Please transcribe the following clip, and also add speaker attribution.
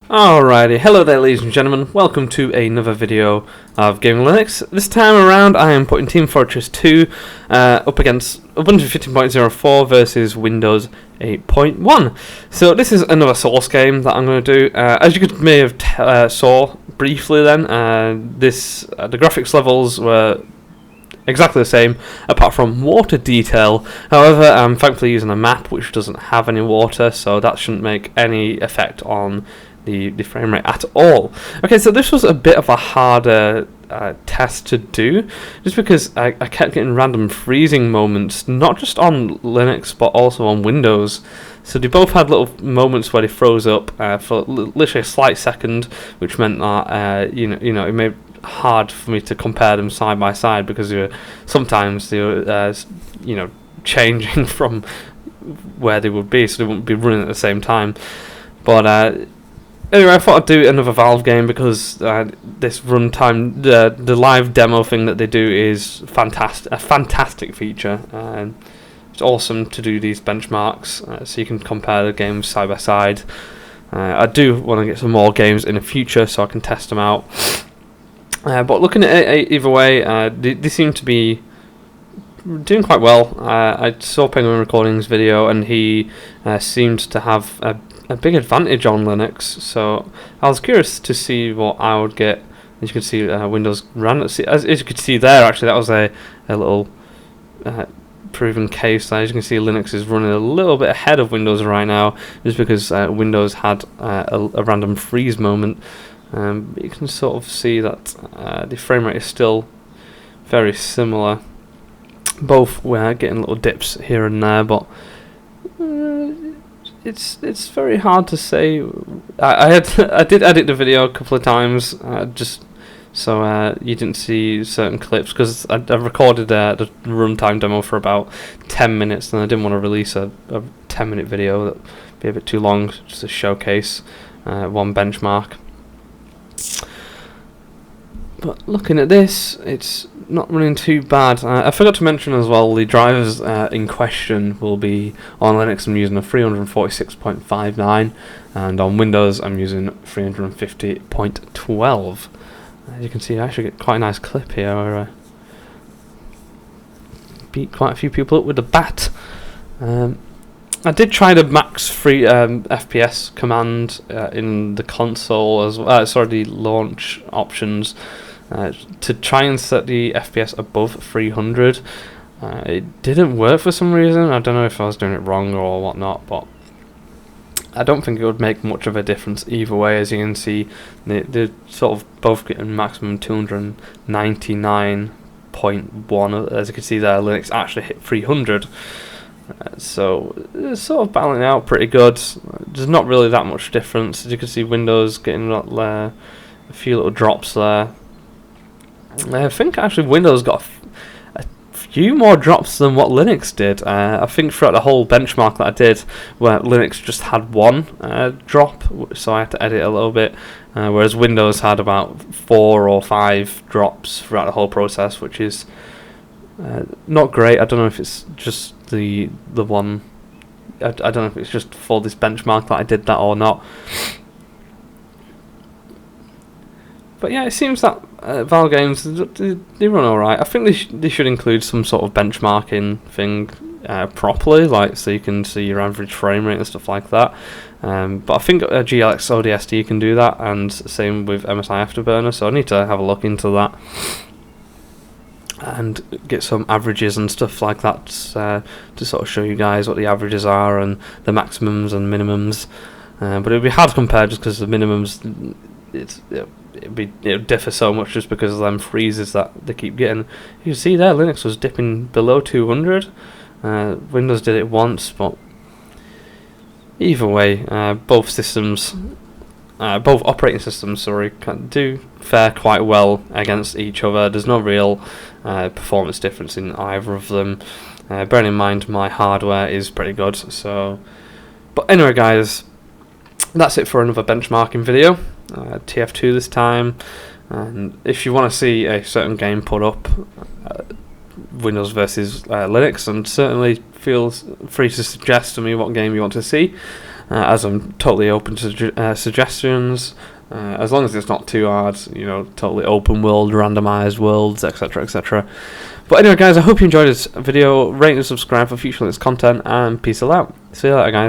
Speaker 1: Alrighty, hello there ladies and gentlemen, welcome to another video of Gaming Linux. This time around I am putting Team Fortress 2 up against Ubuntu 15.04 versus Windows 8.1. So this is another Source game that I'm going to do. As you may have saw briefly then, the graphics levels were exactly the same, apart from water detail. However, I'm thankfully using a map which doesn't have any water, so that shouldn't make any effect on the frame rate at all. Okay, so this was a bit of a harder test to do, just because I kept getting random freezing moments, not just on Linux but also on Windows. So they both had little moments where they froze up for literally a slight second, which meant that it made hard for me to compare them side by side, because sometimes they were changing from where they would be, so they wouldn't be running at the same time. But anyway, I thought I'd do another Valve game because this runtime, the live demo thing that they do is fantastic, a fantastic feature. It's awesome to do these benchmarks, so you can compare the games side by side. I do want to get some more games in the future so I can test them out. But looking at it either way, they seem to be doing quite well. I saw Penguin Recordings video, and he seemed to have a big advantage on Linux, so I was curious to see what I would get. As you can see, Windows ran. As you could see there, actually, that was a little proven case. As you can see, Linux is running a little bit ahead of Windows right now, just because Windows had a random freeze moment. You can sort of see that the frame rate is still very similar. Both were getting little dips here and there, but it's very hard to say. I did edit the video a couple of times, just so you didn't see certain clips, because I recorded the runtime demo for about 10 minutes, and I didn't want to release a 10-minute video that would be a bit too long, just to showcase one benchmark. But looking at this, it's not running too bad. I forgot to mention as well, the drivers in question will be on Linux. I'm using a 346.59, and on Windows I'm using 350.12. As you can see, I actually get quite a nice clip here where I beat quite a few people up with the bat. I did try the max free FPS command in the console as well. The launch options to try and set the FPS above 300. It didn't work for some reason. I don't know if I was doing it wrong or whatnot, but I don't think it would make much of a difference either way. As you can see, they're sort of both getting maximum 299.1. As you can see there, Linux actually hit 300. So it's sort of balancing out pretty good. There's not really that much difference. As you can see, Windows getting a few little drops there. I think actually Windows got a few more drops than what Linux did. I think throughout the whole benchmark that I did, where Linux just had one drop, so I had to edit a little bit, whereas Windows had about 4 or 5 drops throughout the whole process, which is not great. I don't know if it's just the one. I don't know if it's just for this benchmark that I did that or not. But yeah, it seems that Valve games, they run alright. I think they should include some sort of benchmarking thing properly, like so you can see your average frame rate and stuff like that. But I think GLX ODST can do that, and same with MSI Afterburner. So I need to have a look into that and get some averages and stuff like that to sort of show you guys what the averages are and the maximums and minimums. But it would be hard to compare just because the minimums, it would differ so much just because of them freezes that they keep getting. You can see there, Linux was dipping below 200. Windows did it once, but either way, both operating systems, do fare quite well against each other. There's no real performance difference in either of them. Bearing in mind my hardware is pretty good. So, but anyway, guys, that's it for another benchmarking video. TF2 this time. And if you want to see a certain game put up, Windows versus Linux, and certainly feel free to suggest to me what game you want to see. as I'm totally open to suggestions. As long as it's not too hard, you know, totally open world, randomized worlds, etc, etc. But anyway guys, I hope you enjoyed this video. Rate and subscribe for future Linux content, and peace out. See you later guys.